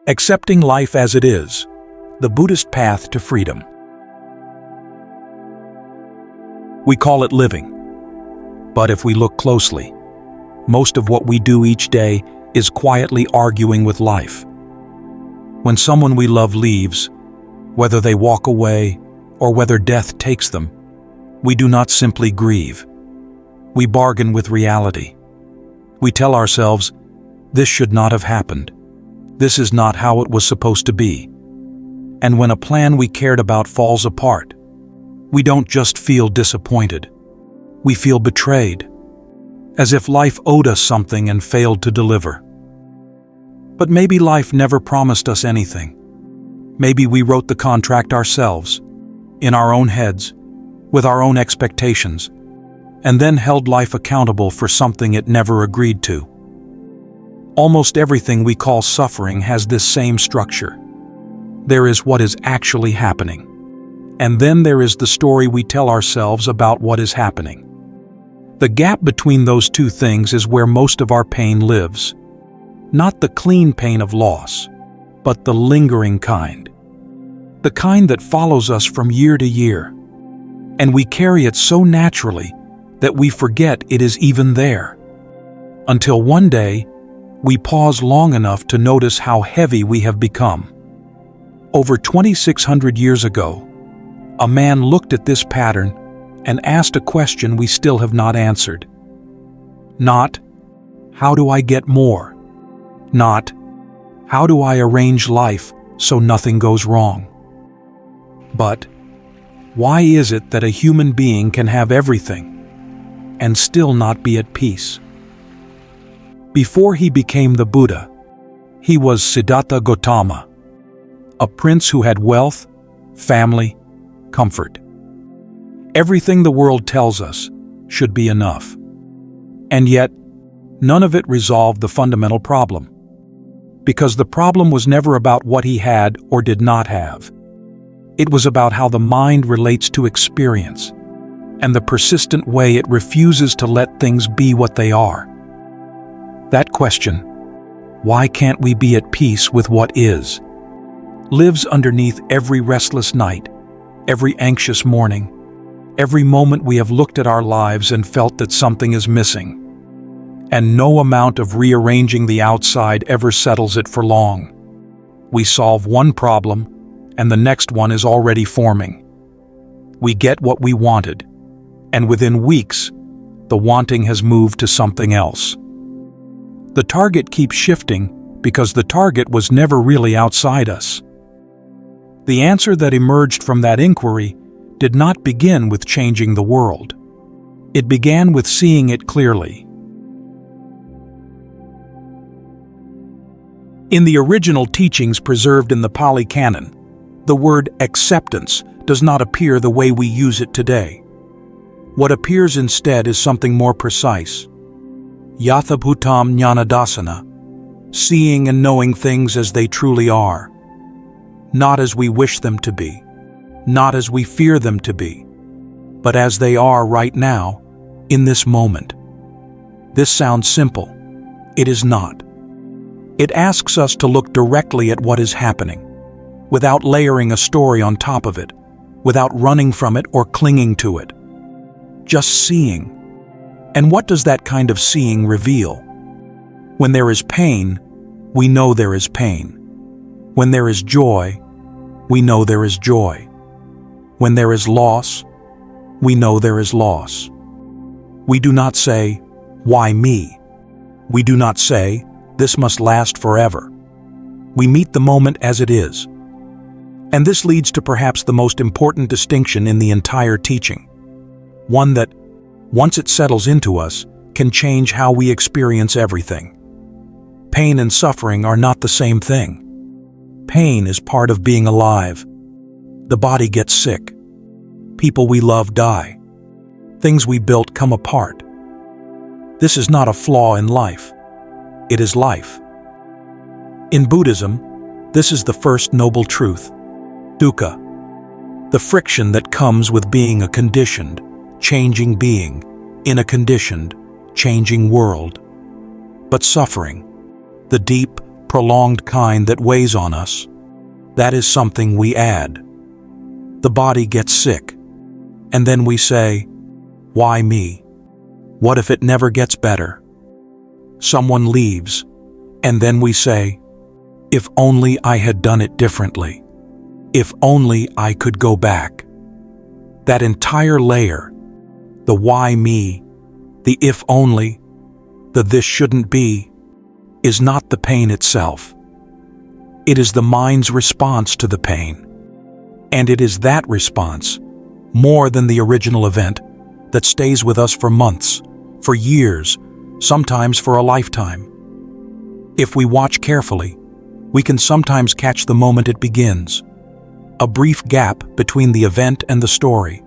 Accepting life as it is, the Buddhist path to freedom. We call it living. But if we look closely, most of what we do each day is quietly arguing with life. When someone we love leaves, whether they walk away or whether death takes them, we do not simply grieve. We bargain with reality. We tell ourselves, this should not have happened. This is not how it was supposed to be. And when a plan we cared about falls apart, we don't just feel disappointed. We feel betrayed, as if life owed us something and failed to deliver. But maybe life never promised us anything. Maybe we wrote the contract ourselves, in our own heads, with our own expectations, and then held life accountable for something it never agreed to. Almost everything we call suffering has this same structure. There is what is actually happening, and then there is the story we tell ourselves about what is happening. The gap between those two things is where most of our pain lives. Not the clean pain of loss, but the lingering kind. The kind that follows us from year to year. And we carry it so naturally that we forget it is even there. Until one day, we pause long enough to notice how heavy we have become. Over 2,600 years ago, a man looked at this pattern and asked a question we still have not answered. Not, how do I get more? Not, how do I arrange life so nothing goes wrong? But, why is it that a human being can have everything and still not be at peace? Before he became the Buddha, he was Siddhartha Gautama, a prince who had wealth, family, comfort. Everything the world tells us should be enough. And yet, none of it resolved the fundamental problem. Because the problem was never about what he had or did not have. It was about how the mind relates to experience, and the persistent way it refuses to let things be what they are. That question, why can't we be at peace with what is, lives underneath every restless night, every anxious morning, every moment we have looked at our lives and felt that something is missing. And no amount of rearranging the outside ever settles it for long. We solve one problem, and the next one is already forming. We get what we wanted, and within weeks, the wanting has moved to something else. The target keeps shifting because the target was never really outside us. The answer that emerged from that inquiry did not begin with changing the world. It began with seeing it clearly. In the original teachings preserved in the Pali Canon, the word acceptance does not appear the way we use it today. What appears instead is something more precise. Yathabhutam Jnanadasana, seeing and knowing things as they truly are. Not as we wish them to be, not as we fear them to be, but as they are right now, in this moment. This sounds simple. It is not. It asks us to look directly at what is happening, without layering a story on top of it, without running from it or clinging to it. Just seeing. And what does that kind of seeing reveal? When there is pain, we know there is pain. When there is joy, we know there is joy. When there is loss, we know there is loss. We do not say, why me? We do not say, this must last forever. We meet the moment as it is. And this leads to perhaps the most important distinction in the entire teaching. One that, once it settles into us, can change how we experience everything. Pain and suffering are not the same thing. Pain is part of being alive. The body gets sick. People we love die. Things we built come apart. This is not a flaw in life. It is life. In Buddhism, this is the first noble truth. Dukkha, the friction that comes with being a conditioned, changing being in a conditioned, changing world. But suffering, the deep, prolonged kind that weighs on us. That is something we add. The body gets sick, and then we say, "Why me? What if it never gets better?" Someone leaves, and then we say, "If only I had done it differently. If only I could go back." That entire layer, the why me, the if only, the this shouldn't be, is not the pain itself. It is the mind's response to the pain. And it is that response, more than the original event, that stays with us for months, for years, sometimes for a lifetime. If we watch carefully, we can sometimes catch the moment it begins. A brief gap between the event and the story.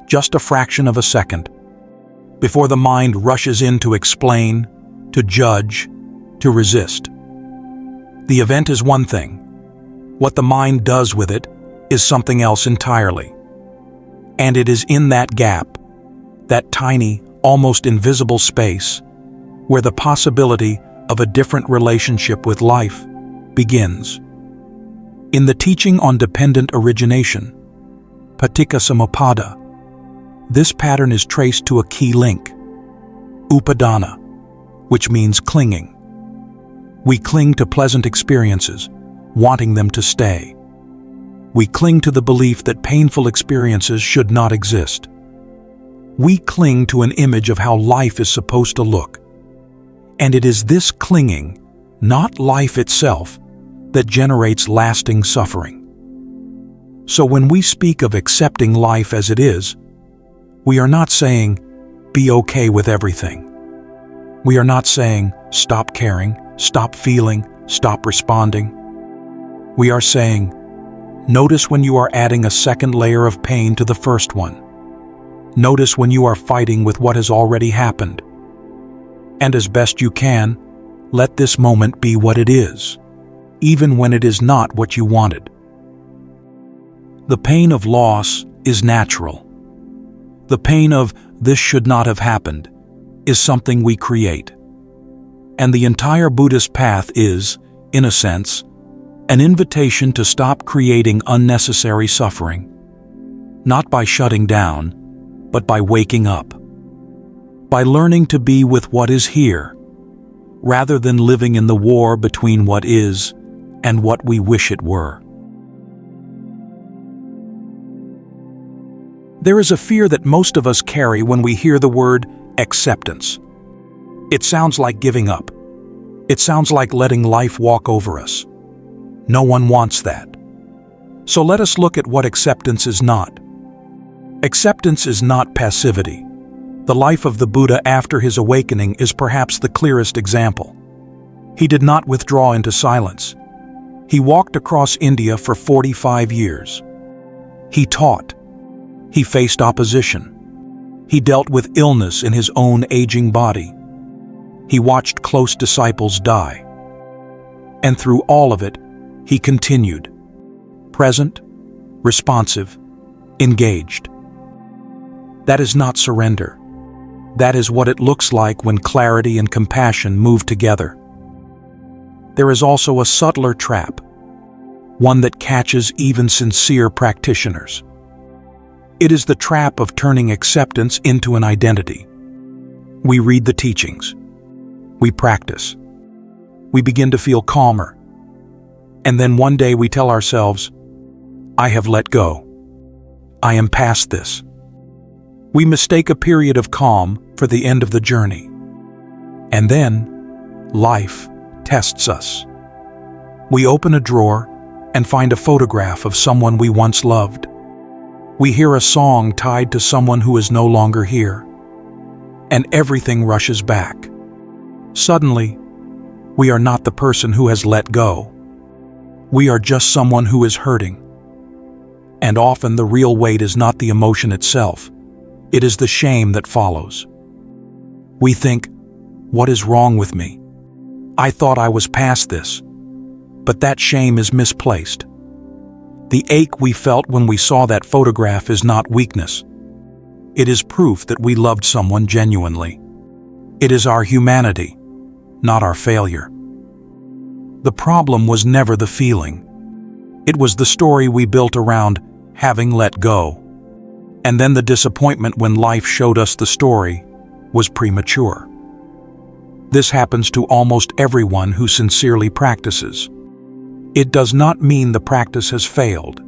Just a fraction of a second. Before the mind rushes in to explain, to judge, to resist. The event is one thing. What the mind does with it is something else entirely. And it is in that gap, that tiny, almost invisible space, where the possibility of a different relationship with life begins. In the teaching on dependent origination, Paticca-Samuppada, this pattern is traced to a key link, upadana, which means clinging. We cling to pleasant experiences, wanting them to stay. We cling to the belief that painful experiences should not exist. We cling to an image of how life is supposed to look. And it is this clinging, not life itself, that generates lasting suffering. So when we speak of accepting life as it is, we are not saying, be okay with everything. We are not saying, stop caring, stop feeling, stop responding. We are saying, notice when you are adding a second layer of pain to the first one. Notice when you are fighting with what has already happened. And as best you can, let this moment be what it is, even when it is not what you wanted. The pain of loss is natural. The pain of this should not have happened is something we create. And the entire Buddhist path is, in a sense, an invitation to stop creating unnecessary suffering, not by shutting down, but by waking up, by learning to be with what is here, rather than living in the war between what is and what we wish it were. There is a fear that most of us carry when we hear the word acceptance. It sounds like giving up. It sounds like letting life walk over us. No one wants that. So let us look at what acceptance is not. Acceptance is not passivity. The life of the Buddha after his awakening is perhaps the clearest example. He did not withdraw into silence. He walked across India for 45 years. He taught. He faced opposition. He dealt with illness in his own aging body. He watched close disciples die. And through all of it, he continued, present, responsive, engaged. That is not surrender. That is what it looks like when clarity and compassion move together. There is also a subtler trap, one that catches even sincere practitioners. It is the trap of turning acceptance into an identity. We read the teachings. We practice. We begin to feel calmer. And then one day we tell ourselves, I have let go. I am past this. We mistake a period of calm for the end of the journey. And then, life tests us. We open a drawer and find a photograph of someone we once loved. We hear a song tied to someone who is no longer here. And everything rushes back. Suddenly, we are not the person who has let go. We are just someone who is hurting. And often the real weight is not the emotion itself. It is the shame that follows. We think, what is wrong with me? I thought I was past this. But that shame is misplaced. The ache we felt when we saw that photograph is not weakness. It is proof that we loved someone genuinely. It is our humanity, not our failure. The problem was never the feeling. It was the story we built around having let go. And then the disappointment when life showed us the story was premature. This happens to almost everyone who sincerely practices. It does not mean the practice has failed.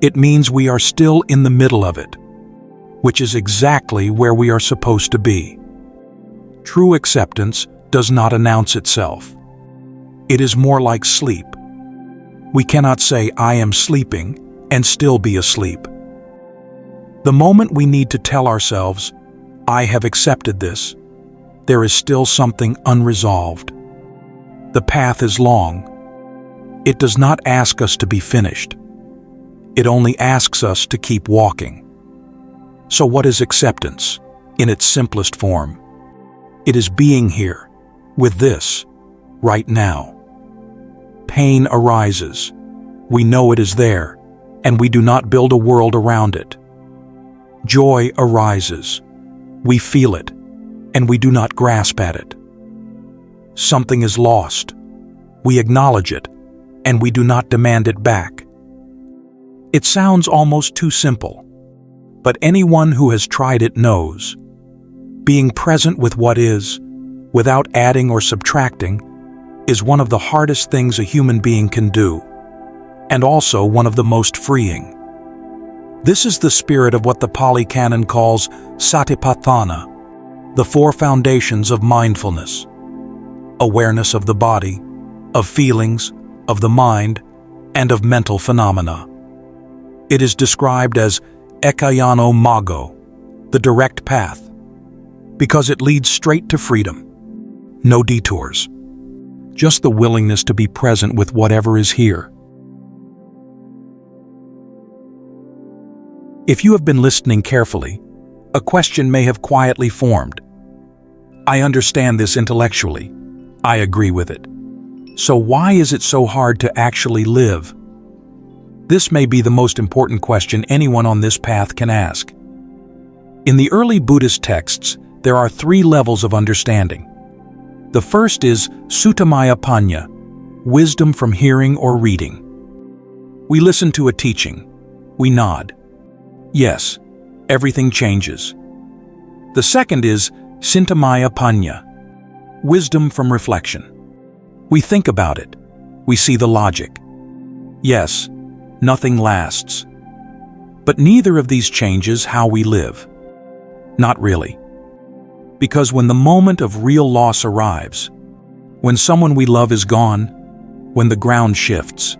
It means we are still in the middle of it, which is exactly where we are supposed to be. True acceptance does not announce itself. It is more like sleep. We cannot say, "I am sleeping," and still be asleep. The moment we need to tell ourselves, "I have accepted this," there is still something unresolved. The path is long. It does not ask us to be finished. It only asks us to keep walking. So what is acceptance, in its simplest form? It is being here, with this, right now. Pain arises. We know it is there, and we do not build a world around it. Joy arises. We feel it, and we do not grasp at it. Something is lost. We acknowledge it, and we do not demand it back. It sounds almost too simple, but anyone who has tried it knows. Being present with what is, without adding or subtracting, is one of the hardest things a human being can do, and also one of the most freeing. This is the spirit of what the Pali Canon calls Satipatthana, the four foundations of mindfulness: awareness of the body, of feelings, of the mind, and of mental phenomena. It is described as 𝐂𝐴𝐻𝐿, the direct path, because it leads straight to freedom. No detours. Just the willingness to be present with whatever is here. If you have been listening carefully, a question may have quietly formed. I understand this intellectually. I agree with it. So why is it so hard to actually live? This may be the most important question anyone on this path can ask. In the early Buddhist texts, there are 3 levels of understanding. The first is Suttamaya Panya, wisdom from hearing or reading. We listen to a teaching. We nod. Yes, everything changes. The second is Cintamaya Panya, wisdom from reflection. We think about it. We see the logic. Yes, nothing lasts. But neither of these changes how we live. Not really. Because when the moment of real loss arrives, when someone we love is gone, when the ground shifts,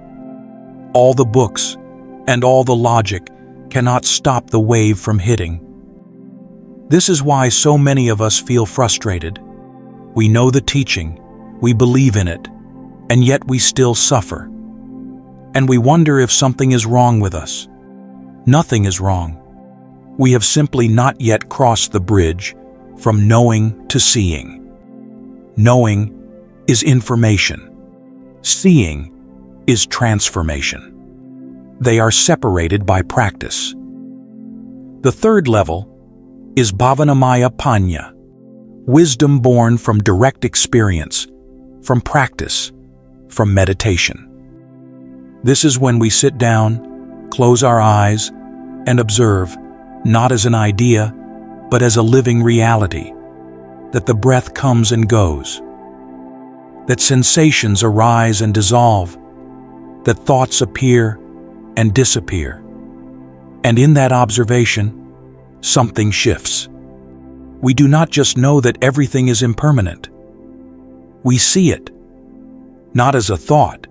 all the books and all the logic cannot stop the wave from hitting. This is why so many of us feel frustrated. We know the teaching, we believe in it, and yet we still suffer. And we wonder if something is wrong with us. Nothing is wrong. We have simply not yet crossed the bridge from knowing to seeing. Knowing is information. Seeing is transformation. They are separated by practice. The third level is Bhavanamaya Panya, wisdom born from direct experience, from practice, from meditation. This is when we sit down, close our eyes, and observe, not as an idea, but as a living reality, that the breath comes and goes, that sensations arise and dissolve, that thoughts appear and disappear. And in that observation, something shifts. We do not just know that everything is impermanent. We see it, not as a thought,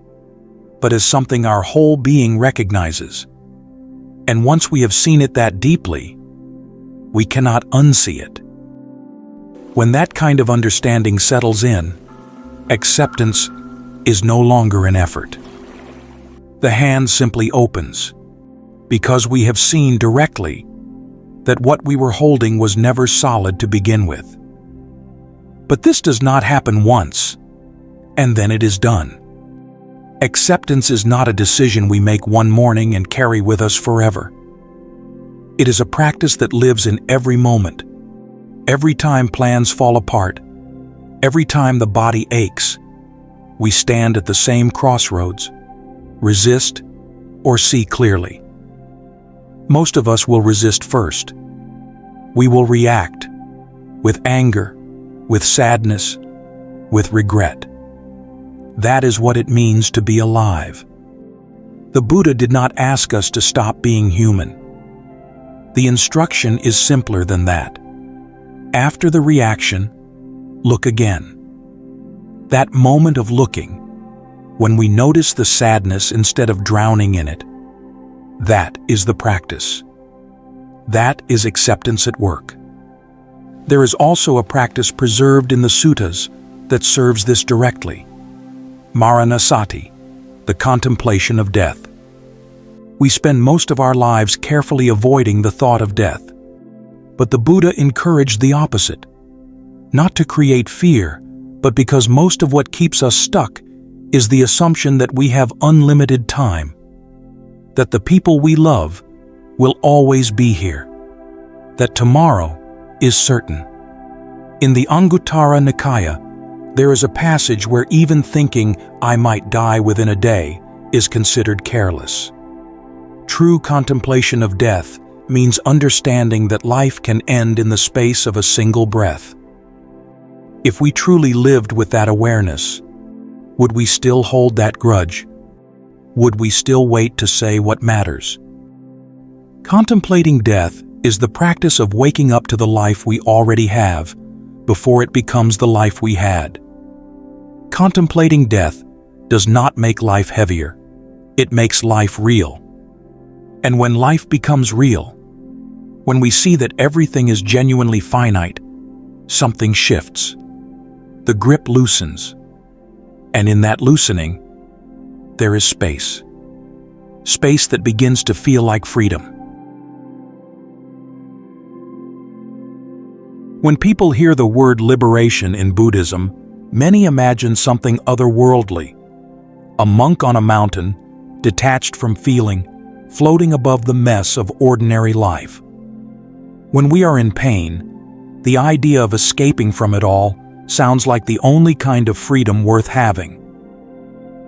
but as something our whole being recognizes. And once we have seen it that deeply, we cannot unsee it. When that kind of understanding settles in, acceptance is no longer an effort. The hand simply opens, because we have seen directly that what we were holding was never solid to begin with. But this does not happen once, and then it is done. Acceptance is not a decision we make one morning and carry with us forever. It is a practice that lives in every moment, every time plans fall apart, every time the body aches, We stand at the same crossroads: resist or see clearly. Most of us will resist first. We will react with anger, with sadness, with regret. That is what it means to be alive. The Buddha did not ask us to stop being human. The instruction is simpler than that. After the reaction, look again. That moment of looking, when we notice the sadness instead of drowning in it, that is the practice. That is acceptance at work. There is also a practice preserved in the suttas that serves this directly: Maranasati, the contemplation of death. We spend most of our lives carefully avoiding the thought of death. But the Buddha encouraged the opposite. Not to create fear, but because most of what keeps us stuck is the assumption that we have unlimited time, that the people we love will always be here, that tomorrow is certain. In the Anguttara Nikaya, there is a passage where even thinking I might die within a day is considered careless. True contemplation of death means understanding that life can end in the space of a single breath. If we truly lived with that awareness, would we still hold that grudge? Would we still wait to say what matters? Contemplating death is the practice of waking up to the life we already have before it becomes the life we had. Contemplating death does not make life heavier. It makes life real. And when life becomes real, when we see that everything is genuinely finite, something shifts. The grip loosens. And in that loosening, there is space. Space that begins to feel like freedom. When people hear the word liberation in Buddhism, many imagine something otherworldly. A monk on a mountain, detached from feeling, floating above the mess of ordinary life. When we are in pain, the idea of escaping from it all sounds like the only kind of freedom worth having.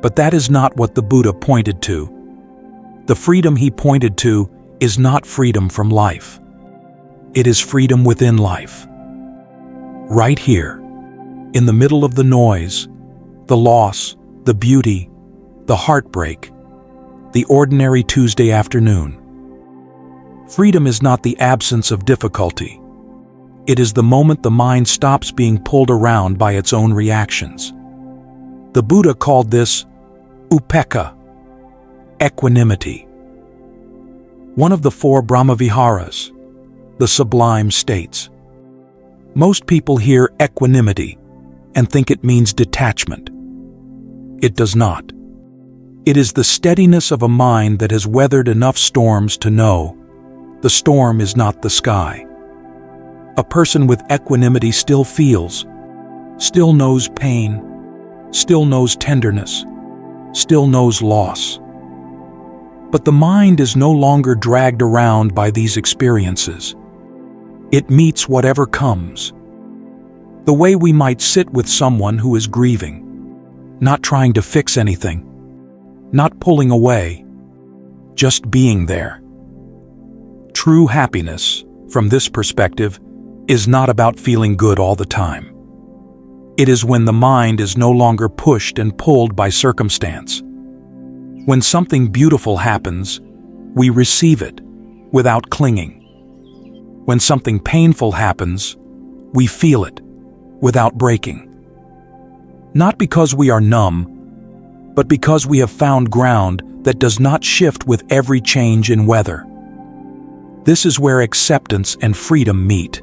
But that is not what the Buddha pointed to. The freedom he pointed to is not freedom from life. It is freedom within life. Right here, in the middle of the noise, the loss, the beauty, the heartbreak, the ordinary Tuesday afternoon. Freedom is not the absence of difficulty. It is the moment the mind stops being pulled around by its own reactions. The Buddha called this upekkha, equanimity. One of the 4 Brahmaviharas, the sublime states. Most people hear equanimity and think it means detachment. It does not. It is the steadiness of a mind that has weathered enough storms to know the storm is not the sky. A person with equanimity still feels, still knows pain, still knows tenderness, still knows loss. But the mind is no longer dragged around by these experiences. It meets whatever comes. The way we might sit with someone who is grieving, not trying to fix anything, not pulling away, just being there. True happiness, from this perspective, is not about feeling good all the time. It is when the mind is no longer pushed and pulled by circumstance. When something beautiful happens, we receive it without clinging. When something painful happens, we feel it without breaking. Not because we are numb, but because we have found ground that does not shift with every change in weather. This is where acceptance and freedom meet.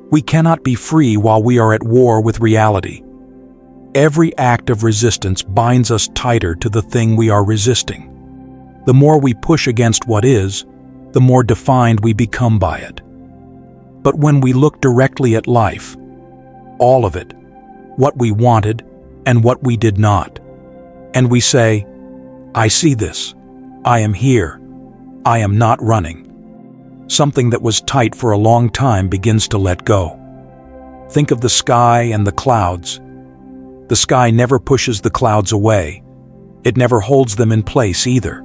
We cannot be free while we are at war with reality. Every act of resistance binds us tighter to the thing we are resisting. The more we push against what is, the more defined we become by it. But when we look directly at life, all of it, what we wanted and what we did not, and we say, I see this, I am here, I am not running. Something that was tight for a long time begins to let go. Think of the sky and the clouds. The sky never pushes the clouds away. It never holds them in place either.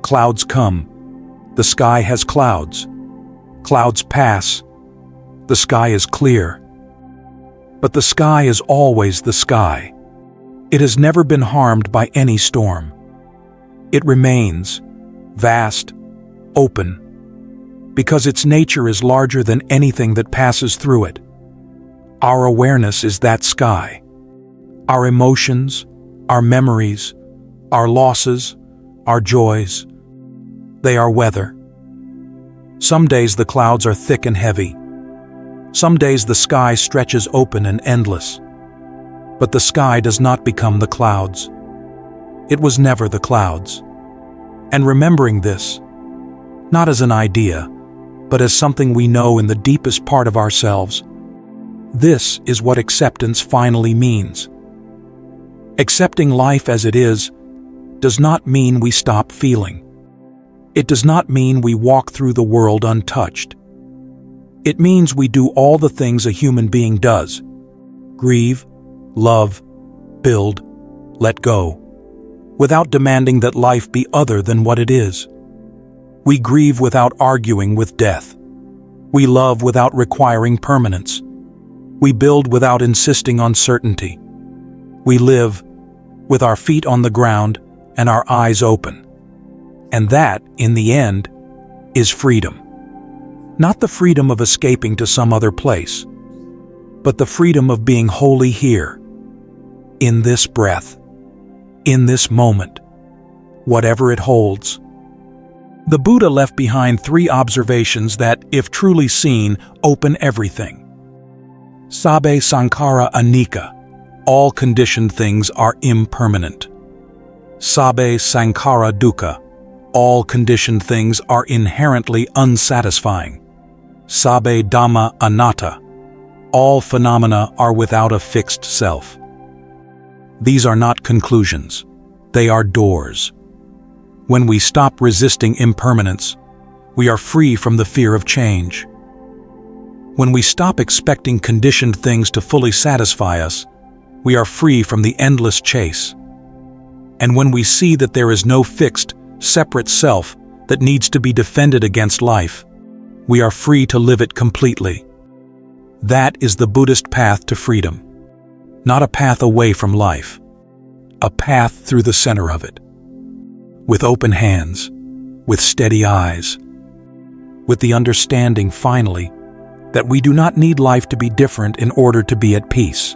Clouds come. The sky has clouds. Clouds pass. The sky is clear. But the sky is always the sky. It has never been harmed by any storm. It remains vast, open, because its nature is larger than anything that passes through it. Our awareness is that sky. Our emotions, our memories, our losses, our joys, they are weather. Some days the clouds are thick and heavy. Some days the sky stretches open and endless. But the sky does not become the clouds. It was never the clouds. And remembering this, not as an idea, but as something we know in the deepest part of ourselves, this is what acceptance finally means. Accepting life as it is does not mean we stop feeling. It does not mean we walk through the world untouched. It means we do all the things a human being does: grieve, love, build, let go, without demanding that life be other than what it is. We grieve without arguing with death. We love without requiring permanence. We build without insisting on certainty. We live with our feet on the ground and our eyes open. And that, in the end, is freedom. Not the freedom of escaping to some other place, but the freedom of being wholly here, in this breath, in this moment, whatever it holds. The Buddha left behind 3 observations that, if truly seen, open everything. Sabbe sankhara anicca, all conditioned things are impermanent. Sabbe sankhara dukkha, all conditioned things are inherently unsatisfying. Sabbe dhamma anatta, all phenomena are without a fixed self. These are not conclusions, they are doors. When we stop resisting impermanence, we are free from the fear of change. When we stop expecting conditioned things to fully satisfy us, we are free from the endless chase. And when we see that there is no fixed, separate self that needs to be defended against life, we are free to live it completely. That is the Buddhist path to freedom. Not a path away from life, a path through the center of it. With open hands, with steady eyes, with the understanding, finally, that we do not need life to be different in order to be at peace.